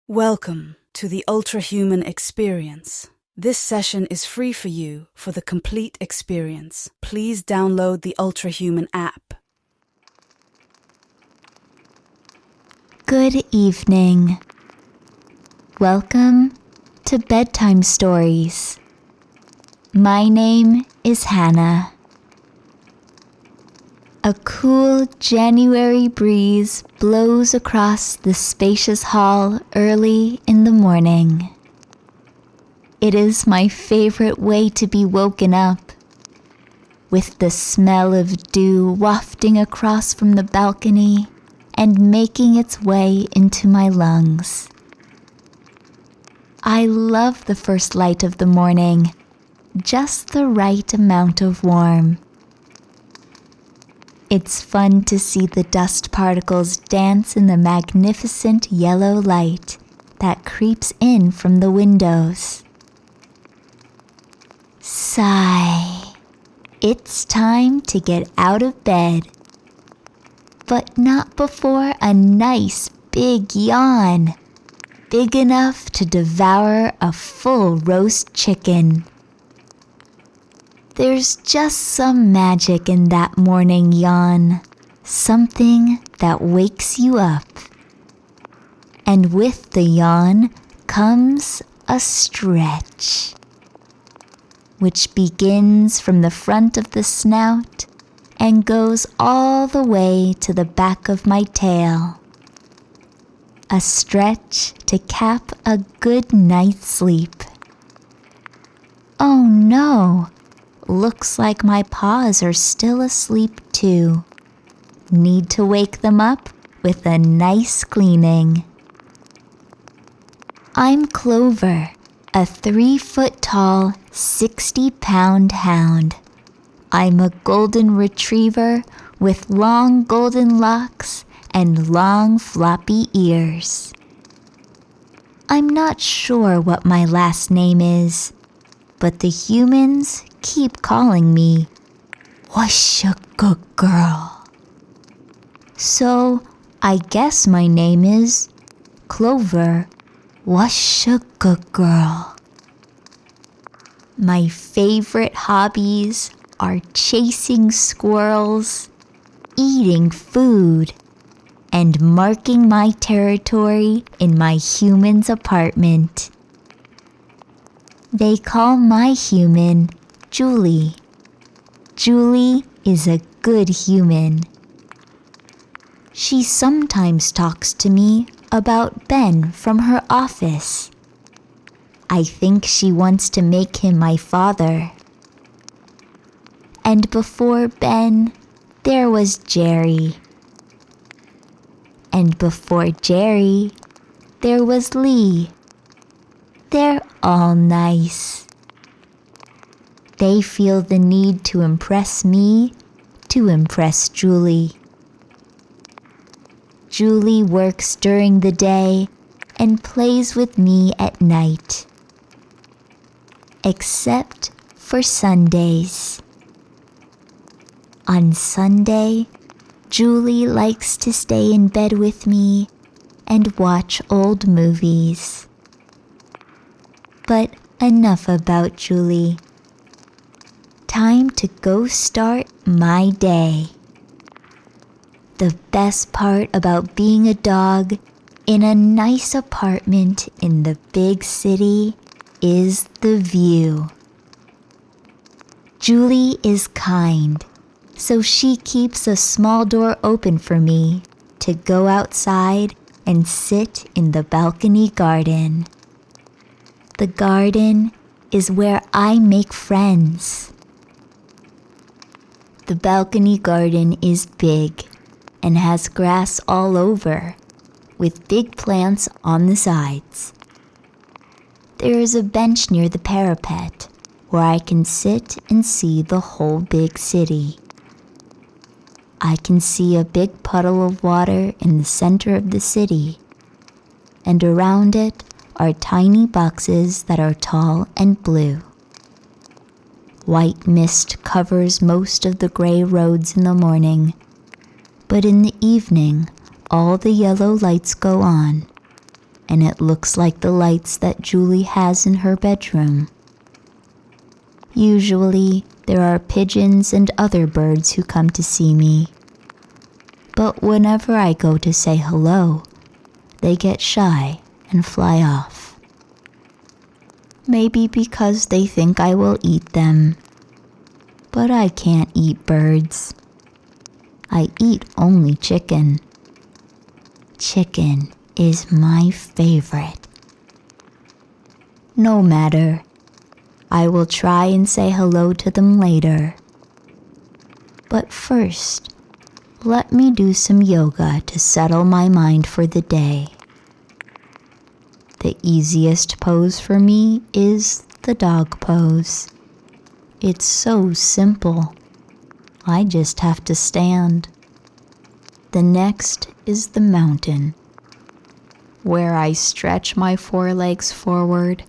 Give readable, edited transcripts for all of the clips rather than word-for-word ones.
Welcome to the Ultrahuman experience. This session is free for you for the complete experience. Please download the Ultrahuman app. Good evening. Welcome to Bedtime Stories. My name is Hannah. A cool January breeze blows across the spacious hall early in the morning. It is my favorite way to be woken up, with the smell of dew wafting across from the balcony and making its way into my lungs. I love the first light of the morning, just the right amount of warm. It's fun to see the dust particles dance in the magnificent yellow light that creeps in from the windows. Sigh. It's time to get out of bed. But not before a nice big yawn, big enough to devour a full roast chicken. There's just some magic in that morning yawn, something that wakes you up. And with the yawn comes a stretch, which begins from the front of the snout and goes all the way to the back of my tail. A stretch to cap a good night's sleep. Oh no! Looks like my paws are still asleep too. Need to wake them up with a nice cleaning. I'm Clover, a 3-foot-tall, 60-pound hound. I'm a golden retriever with long golden locks and long floppy ears. I'm not sure what my last name is, but the humans keep calling me What's a good girl? So I guess my name is Clover. What's a good girl? My favorite hobbies are chasing squirrels, eating food, and marking my territory in my human's apartment. They call my human Julie. Julie is a good human. She sometimes talks to me about Ben from her office. I think she wants to make him my father. And before Ben, there was Jerry. And before Jerry, there was Lee. They're all nice. They feel the need to impress me, to impress Julie. Julie works during the day and plays with me at night. Except for Sundays. On Sunday, Julie likes to stay in bed with me and watch old movies. But enough about Julie. Time to go start my day. The best part about being a dog in a nice apartment in the big city is the view. Julie is kind, so she keeps a small door open for me to go outside and sit in the balcony garden. The garden is where I make friends. The balcony garden is big and has grass all over, with big plants on the sides. There is a bench near the parapet where I can sit and see the whole big city. I can see a big puddle of water in the center of the city, and around it are tiny boxes that are tall and blue. White mist covers most of the gray roads in the morning, but in the evening all the yellow lights go on, and it looks like the lights that Julie has in her bedroom. Usually, there are pigeons and other birds who come to see me. But whenever I go to say hello, they get shy and fly off. Maybe because they think I will eat them. But I can't eat birds. I eat only chicken. Chicken is my favorite. No matter. I will try and say hello to them later. But first, let me do some yoga to settle my mind for the day. The easiest pose for me is the dog pose. It's so simple. I just have to stand. The next is the mountain, where I stretch my forelegs forward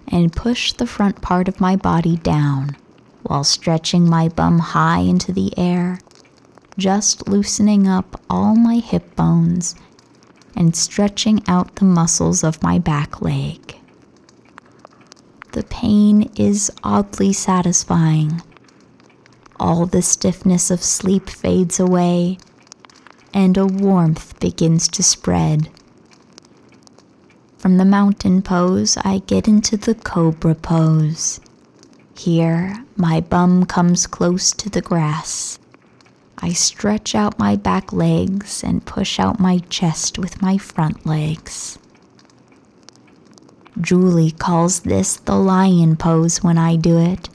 and push the front part of my body down while stretching my bum high into the air, just loosening up all my hip bones and stretching out the muscles of my back leg. The pain is oddly satisfying. All the stiffness of sleep fades away, and a warmth begins to spread. From the mountain pose, I get into the cobra pose. Here, my bum comes close to the grass. I stretch out my back legs and push out my chest with my front legs. Julie calls this the lion pose when I do it,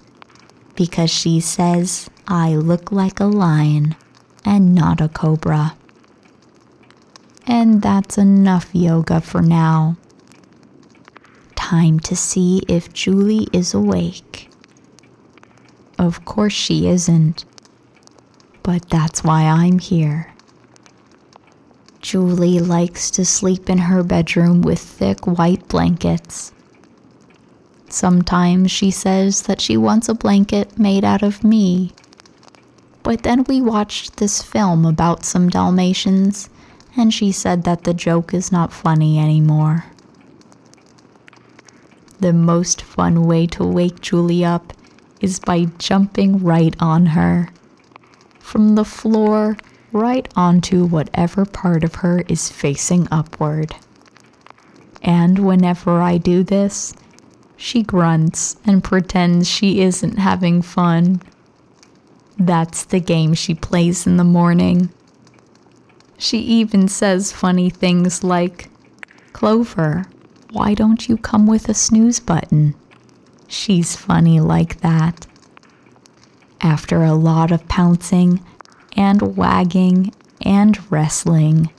because she says I look like a lion and not a cobra. And that's enough yoga for now. Time to see if Julie is awake. Of course she isn't, but that's why I'm here. Julie likes to sleep in her bedroom with thick white blankets. Sometimes she says that she wants a blanket made out of me. But then we watched this film about some Dalmatians, and she said that the joke is not funny anymore. The most fun way to wake Julie up is by jumping right on her. From the floor right onto whatever part of her is facing upward. And whenever I do this, she grunts and pretends she isn't having fun. That's the game she plays in the morning. She even says funny things like, "Clover, why don't you come with a snooze button?" She's funny like that. After a lot of pouncing and wagging and wrestling,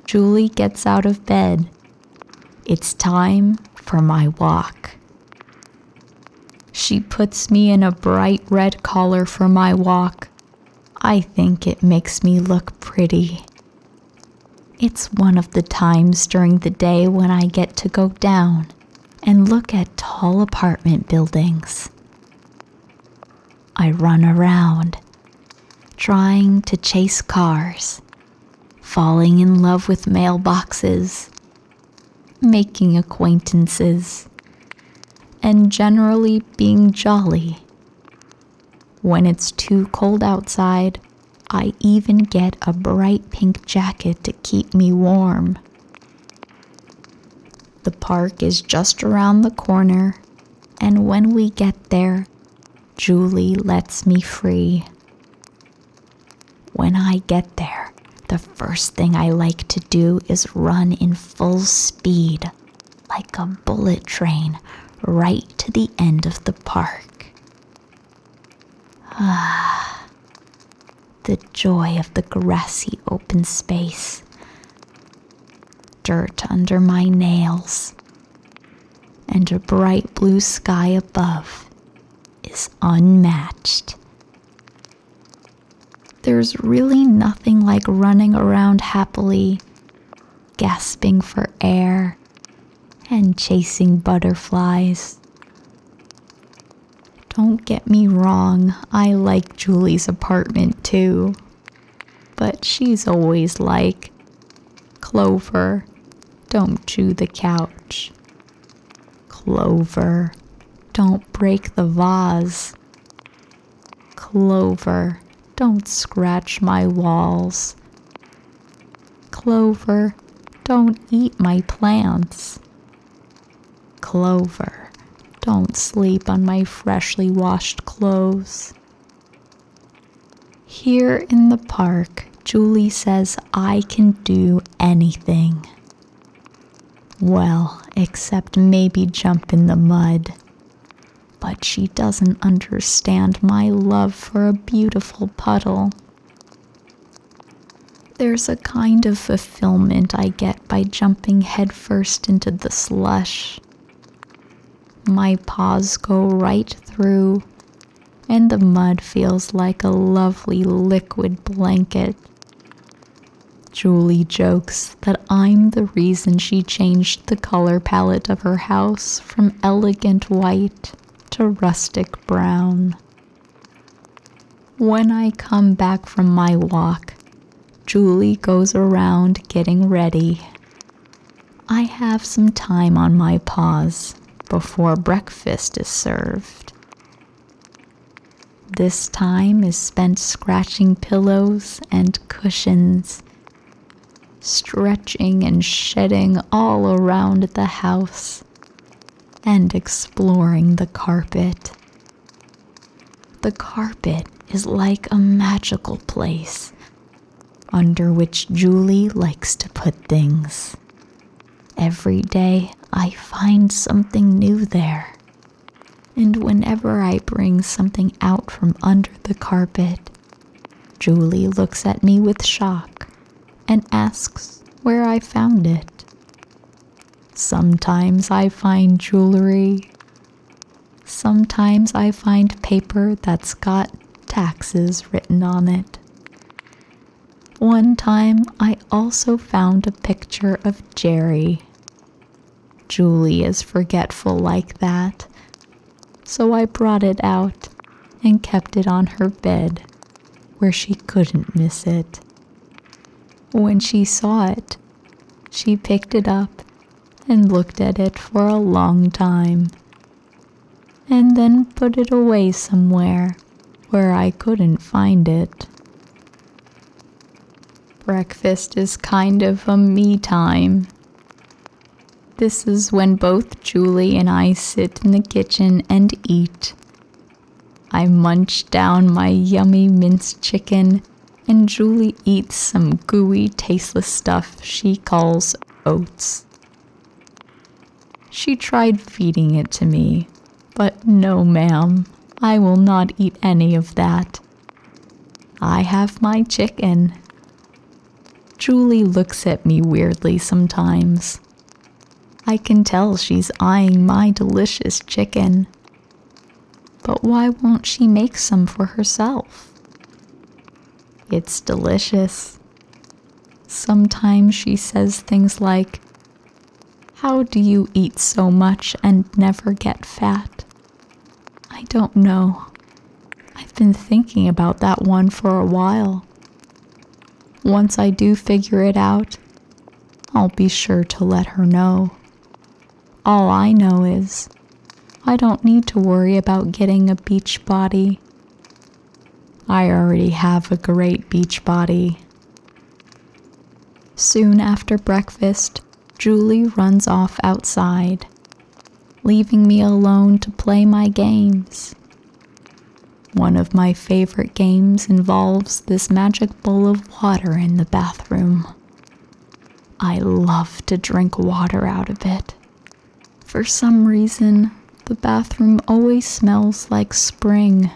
Julie gets out of bed. It's time for my walk. She puts me in a bright red collar for my walk. I think it makes me look pretty. It's one of the times during the day when I get to go down and look at tall apartment buildings. I run around, trying to chase cars, falling in love with mailboxes, making acquaintances, and generally being jolly. When it's too cold outside, I even get a bright pink jacket to keep me warm. The park is just around the corner, and when we get there, Julie lets me free. When I get there, the first thing I like to do is run in full speed, like a bullet train, right to the end of the park. The joy of the grassy open space. Dirt under my nails, and a bright blue sky above is unmatched. There's really nothing like running around happily, gasping for air, and chasing butterflies. Don't get me wrong, I like Julie's apartment too, but she's always like, "Clover, don't chew the couch. Clover, don't break the vase. Clover, don't scratch my walls. Clover, don't eat my plants. Clover, don't sleep on my freshly washed clothes. Here in the park, Julie says I can do anything. Well, except maybe jump in the mud. But she doesn't understand my love for a beautiful puddle. There's a kind of fulfillment I get by jumping headfirst into the slush. My paws go right through, and the mud feels like a lovely liquid blanket. Julie jokes that I'm the reason she changed the color palette of her house from elegant white to rustic brown. When I come back from my walk, Julie goes around getting ready. I have some time on my paws before breakfast is served. This time is spent scratching pillows and cushions, stretching and shedding all around the house, and exploring the carpet. The carpet is like a magical place under which Julie likes to put things. Every day I find something new there, and whenever I bring something out from under the carpet, Julie looks at me with shock and asks where I found it. Sometimes I find jewelry. Sometimes I find paper that's got taxes written on it. One time I also found a picture of Jerry. Julie is forgetful like that, so I brought it out and kept it on her bed where she couldn't miss it. When she saw it, she picked it up and looked at it for a long time, and then put it away somewhere where I couldn't find it. Breakfast is kind of a me time. This is when both Julie and I sit in the kitchen and eat. I munch down my yummy minced chicken, and Julie eats some gooey, tasteless stuff she calls oats. She tried feeding it to me, but no, ma'am, I will not eat any of that. I have my chicken. Julie looks at me weirdly sometimes. I can tell she's eyeing my delicious chicken. But why won't she make some for herself? It's delicious. Sometimes she says things like, "How do you eat so much and never get fat?" I don't know. I've been thinking about that one for a while. Once I do figure it out, I'll be sure to let her know. All I know is I don't need to worry about getting a beach body. I already have a great beach body. Soon after breakfast, Julie runs off outside, leaving me alone to play my games. One of my favorite games involves this magic bowl of water in the bathroom. I love to drink water out of it. For some reason, the bathroom always smells like spring.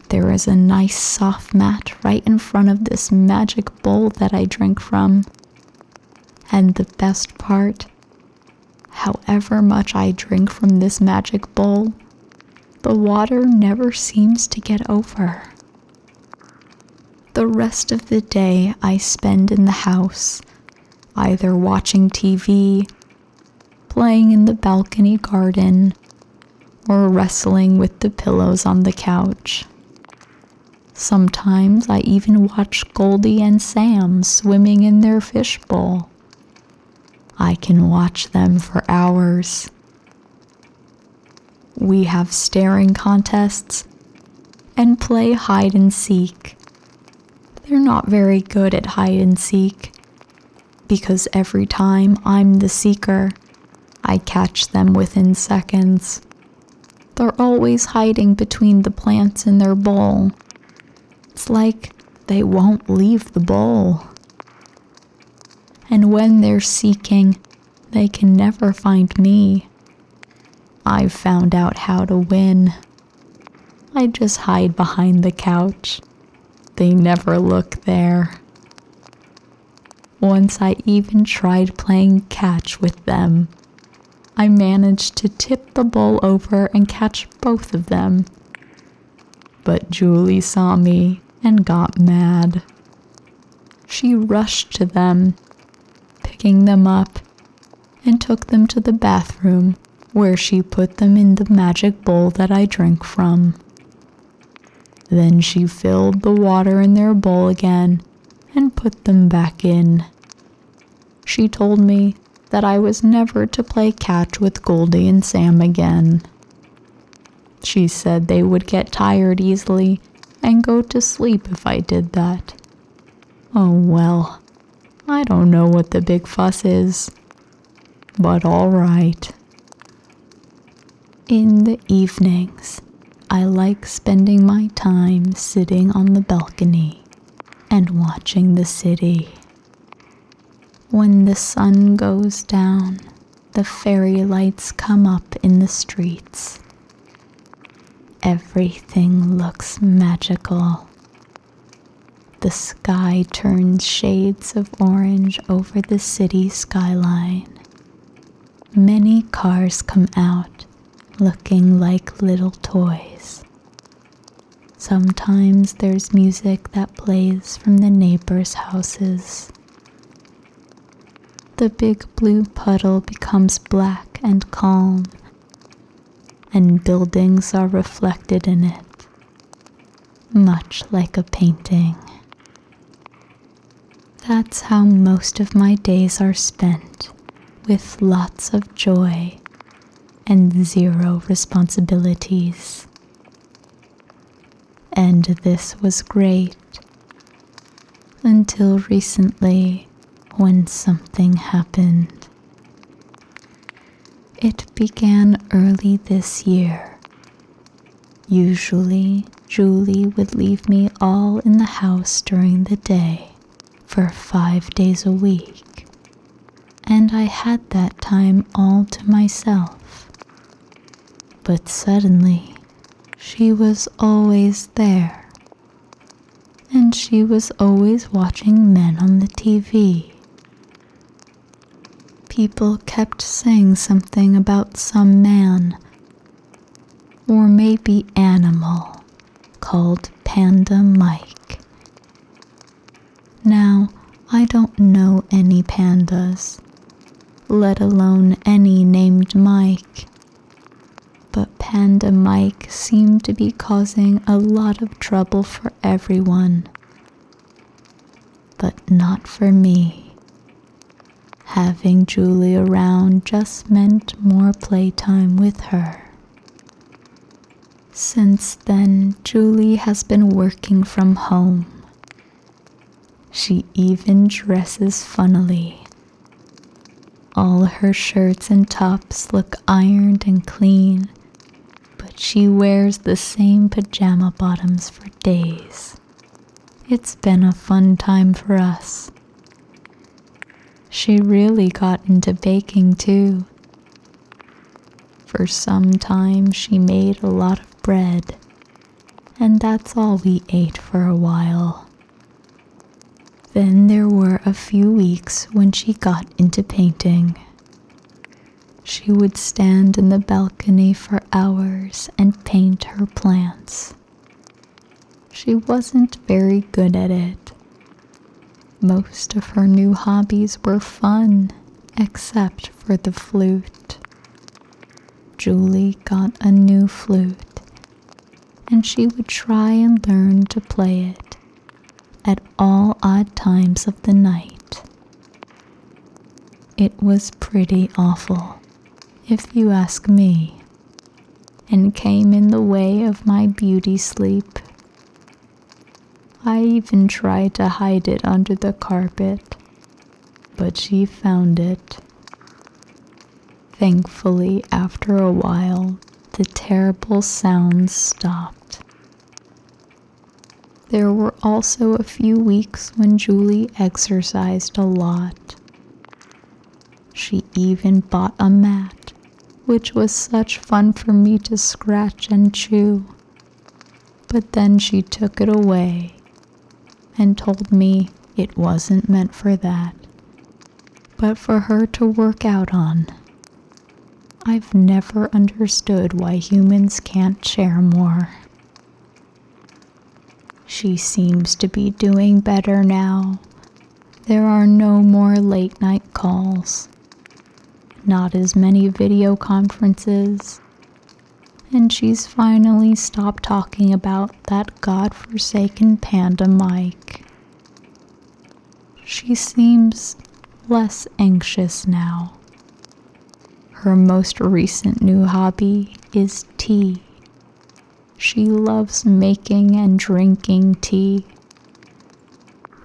There is a nice soft mat right in front of this magic bowl that I drink from. And the best part, however much I drink from this magic bowl, the water never seems to get over. The rest of the day I spend in the house, either watching TV, playing in the balcony garden, or wrestling with the pillows on the couch. Sometimes I even watch Goldie and Sam swimming in their fishbowl. I can watch them for hours. We have staring contests and play hide and seek. They're not very good at hide and seek because every time I'm the seeker, I catch them within seconds. They're always hiding between the plants in their bowl. It's like they won't leave the bowl. And when they're seeking, they can never find me. I've found out how to win. I just hide behind the couch. They never look there. Once I even tried playing catch with them. I managed to tip the bowl over and catch both of them. But Julie saw me and got mad. She rushed to them, picking them up, and took them to the bathroom, where she put them in the magic bowl that I drink from. Then she filled the water in their bowl again and put them back in. She told me that I was never to play catch with Goldie and Sam again. She said they would get tired easily and go to sleep if I did that. Oh well, I don't know what the big fuss is, but all right. In the evenings, I like spending my time sitting on the balcony and watching the city. When the sun goes down, the fairy lights come up in the streets. Everything looks magical. The sky turns shades of orange over the city skyline. Many cars come out, looking like little toys. Sometimes there's music that plays from the neighbors' houses. The big blue puddle becomes black and calm, and buildings are reflected in it, much like a painting. That's how most of my days are spent, with lots of joy and zero responsibilities. And this was great, until recently when something happened. It began early this year. Usually, Julie would leave me all in the house during the day for 5 days a week, and I had that time all to myself. But suddenly, she was always there, and she was always watching men on the TV. People kept saying something about some man, or maybe animal, called Panda Mike. Now, I don't know any pandas, let alone any named Mike. But Panda Mike seemed to be causing a lot of trouble for everyone. But not for me. Having Julie around just meant more playtime with her. Since then, Julie has been working from home. She even dresses funnily. All her shirts and tops look ironed and clean, but she wears the same pajama bottoms for days. It's been a fun time for us. She really got into baking too. For some time she made a lot of bread, and that's all we ate for a while. Then there were a few weeks when she got into painting. She would stand in the balcony for hours and paint her plants. She wasn't very good at it. Most of her new hobbies were fun, except for the flute. Julie got a new flute, and she would try and learn to play it at all odd times of the night. It was pretty awful, if you ask me, and came in the way of my beauty sleep. I even tried to hide it under the carpet, but she found it. Thankfully, after a while, the terrible sounds stopped. There were also a few weeks when Julie exercised a lot. She even bought a mat, which was such fun for me to scratch and chew. But then she took it away and told me it wasn't meant for that, but for her to work out on. I've never understood why humans can't share more. She seems to be doing better now. There are no more late night calls, not as many video conferences, and she's finally stopped talking about that godforsaken panda mic. She seems less anxious now. Her most recent new hobby is tea. She loves making and drinking tea.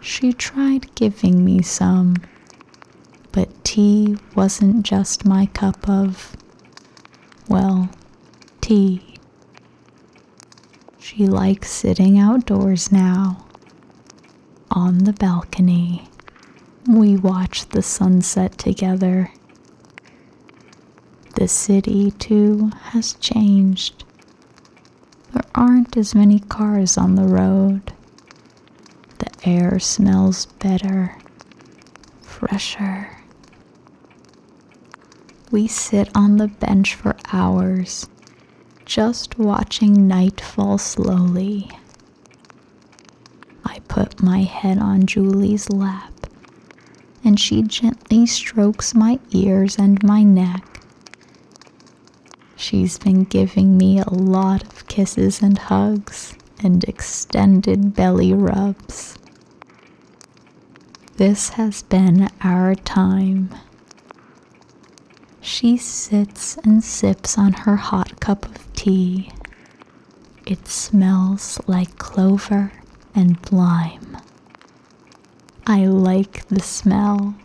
She tried giving me some, but tea wasn't just my cup of, well, tea. She likes sitting outdoors now. On the balcony, we watch the sunset together. The city, too, has changed. There aren't as many cars on the road. The air smells better, fresher. We sit on the bench for hours, just watching night fall slowly. I put my head on Julie's lap, and she gently strokes my ears and my neck. She's been giving me a lot of kisses and hugs and extended belly rubs. This has been our time. She sits and sips on her hot cup of tea. It smells like clover and lime. I like the smell.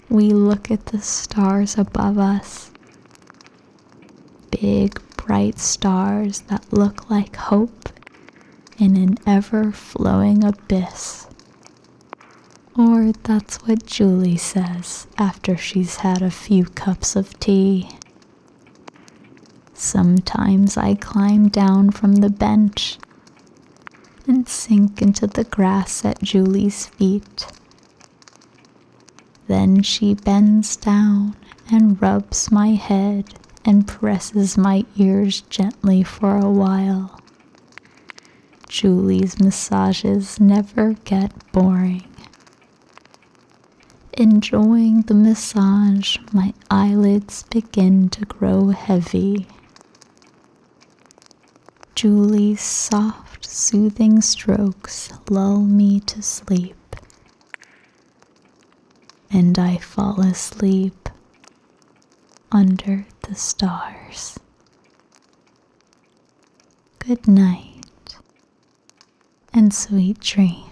We look at the stars above us. Big, bright stars that look like hope in an ever-flowing abyss. Or that's what Julie says after she's had a few cups of tea. Sometimes I climb down from the bench and sink into the grass at Julie's feet. Then she bends down and rubs my head and presses my ears gently for a while. Julie's massages never get boring. Enjoying the massage, my eyelids begin to grow heavy. Julie's soft, soothing strokes lull me to sleep, and I fall asleep under the stars. Good night, and sweet dreams.